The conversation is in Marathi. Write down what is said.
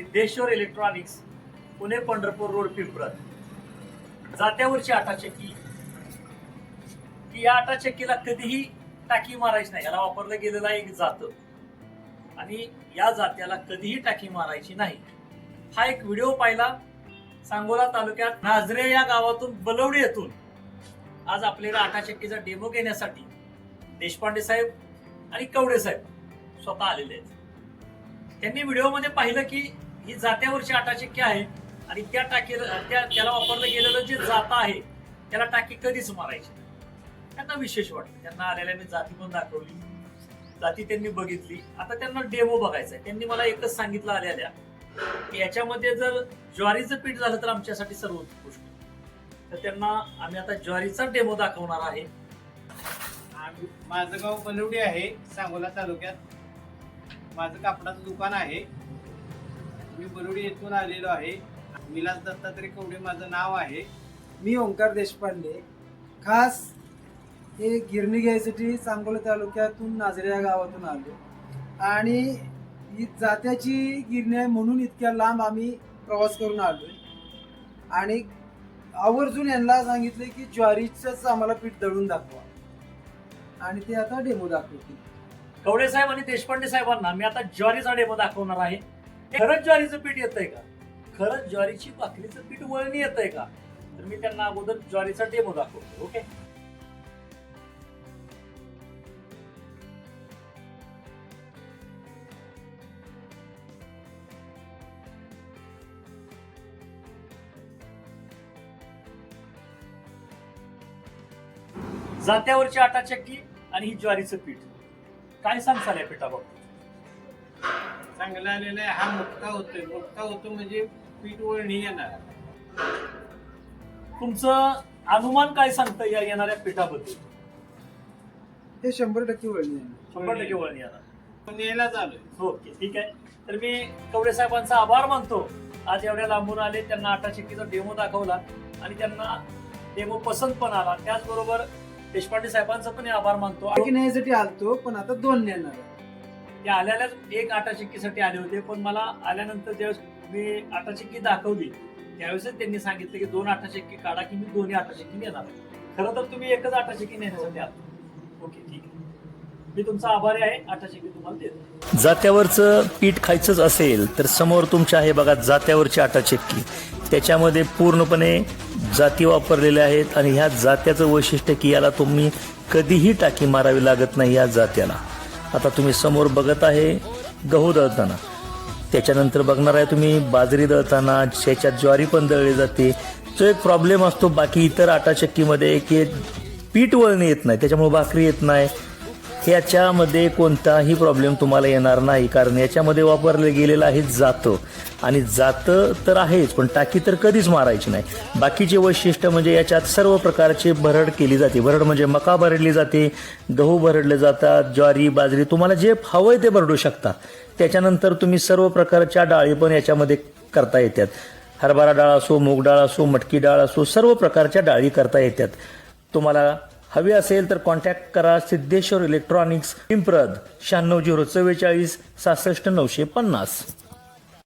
Siddheshwar electronics, Pune Pandharpur road, Pimpalad. जात्यावरची आटा चक्की, की या आटा चक्कीला कधीही टाकी मारायची नाही. याला वापरलं गेलेलं एक जात आणि या जात्याला कधीही टाकी मारायची नाही. हा एक व्हिडिओ पाहिला सांगोला तालुक्यात नाझरे या गावातून, बलवडी येथून. आज आपल्याला आटा चक्कीचा डेमो घेण्यासाठी देशपांडे साहेब आणि कवडे साहेब स्वतः आलेले आहेत. त्यांनी व्हिडिओमध्ये पाहिलं की ही जात्यावरची आटा चक्की आहे आणि त्या टाकीला त्याला वापरलं गेलेलं जे जाता आहे त्याला टाकी कधीच मारायची. त्यांना विशेष वाटलं. त्यांना आलेल्या मी जाती पण दाखवली, जाती त्यांनी बघितली. आता त्यांना डेमो बघायचा आहे. त्यांनी मला एकच सांगितलं आल्या की याच्यामध्ये जर ज्वारीचं पीठ झालं तर आमच्यासाठी सर्वोत्कृष्ट. तर त्यांना आम्ही आता ज्वारीचा डेमो दाखवणार आहे. माझं गाव बलवडी आहे, सांगोला तालुक्यात. माझं कापडाचं दुकान आहे. मी बलवडी येथून आलेलो आहे. विलास दत्तात्रय कवडे माझं नाव आहे. मी ओंकार देशपांडे, खास हे गिरणी घ्यायसाठी सांगोला तालुक्यातून नाझरे या गावातून आलो आणि ही जात्याची गिरणी आहे म्हणून इतक्या लांब आम्ही प्रवास करून आलोय. आणि आवर्जून यांना सांगितले की ज्वारीचंच आम्हाला पीठ दळून दाखवा आणि ते आता डेमो दाखवतील. कवडे साहेब आणि देशपांडे साहेबांना मी आता ज्वारीचा डेमो दाखवणार आहे. खरंच ज्वारीचं पीठ येतंय का? खरंच ज्वारीची भाकरीचं पीठ वळणी येतंय का? तर मी त्यांना अगोदर ज्वारीचा डेमो दाखवतो. ओके. जात्यावरची आटा चक्की आणि ही ज्वारीचं पीठ, काय सांगसाल या पिठाबाबत? चांगला आलेला आहे. हा मोठा होतोय. मोठा होतो म्हणजे पीठ वळणी येणार. तुमचं अनुमान काय सांगतं या येणाऱ्या पिठाबद्दल? हे 100% वळणी आहे. 100% वळणी येणार. पण यायला चालू आहे. ओके, ठीक आहे. तर मी कवडे साहेबांचा आभार मानतो. आज एवढ्या लांबून आले, त्यांना आटा चक्कीचा डेमो दाखवला आणि त्यांना डेमो पसंत पण आला. त्याचबरोबर देशपांडे साहेबांचा पण आभार मानतो. की न्यायसाठी आलतो पण आता 2 नेणार आहे. ते आल्यालाच एक आटा चक्कीसाठी आले होते, पण मला आल्यानंतर ज्यावेळेस मी आटा चक्की दाखवली त्यावेळेस त्यांनी सांगितलं की 2 आटा चक्की काढा की मी 2 आटा चक्की नेणार. खरं तर तुम्ही एकच आटा चक्की नेण्यासाठी आलो. ओके, ठीक आहे. मी तुमचा आभारी आहे. आटा चक्की तुम्हाला देतो. जात्यावरचं पीठ खायचंच असेल तर समोर तुमच्या आहे बघा जात्यावरची आटा चक्की. त्याच्यामध्ये पूर्णपणे जाती वापरलेल्या आहेत आणि ह्या जात्याचं वैशिष्ट्य की याला तुम्ही कधीही टाकी मारावी लागत नाही या जात्याला. आता तुम्ही समोर बघत आहे गहू दळताना, त्याच्यानंतर बघणार आहे तुम्ही बाजरी दळताना, त्याच्यात ज्वारी पण दळली जाते. तो एक प्रॉब्लेम असतो बाकी इतर आटा चक्कीमध्ये की पीठ वळणे येत नाही, त्याच्यामुळे भाकरी येत नाही. याच्यामध्ये कोणताही प्रॉब्लेम तुम्हाला येणार नाही, कारण याच्यामध्ये वापरले गेलेलं आहे जातं. आणि जातं तर आहेच पण टाकी तर कधीच मारायची नाही. बाकीचे वैशिष्ट्य म्हणजे याच्यात सर्व प्रकारचे भरड केली जाते. भरड म्हणजे मका भरडली जाते, गहू भरडले जातात, ज्वारी बाजरी तुम्हाला जे हवंय ते भरडू शकता. त्याच्यानंतर तुम्ही सर्व प्रकारच्या डाळी पण याच्यामध्ये करता येतात. हरभरा डाळ असो, मूग डाळ असो, मटकी डाळ असो, सर्व प्रकारच्या डाळी करता येतात. तुम्हाला हवी असेल तर कॉन्टॅक्ट करा सिद्धेश्वर इलेक्ट्रॉनिक्स, पिंपळद 96 044 66 950.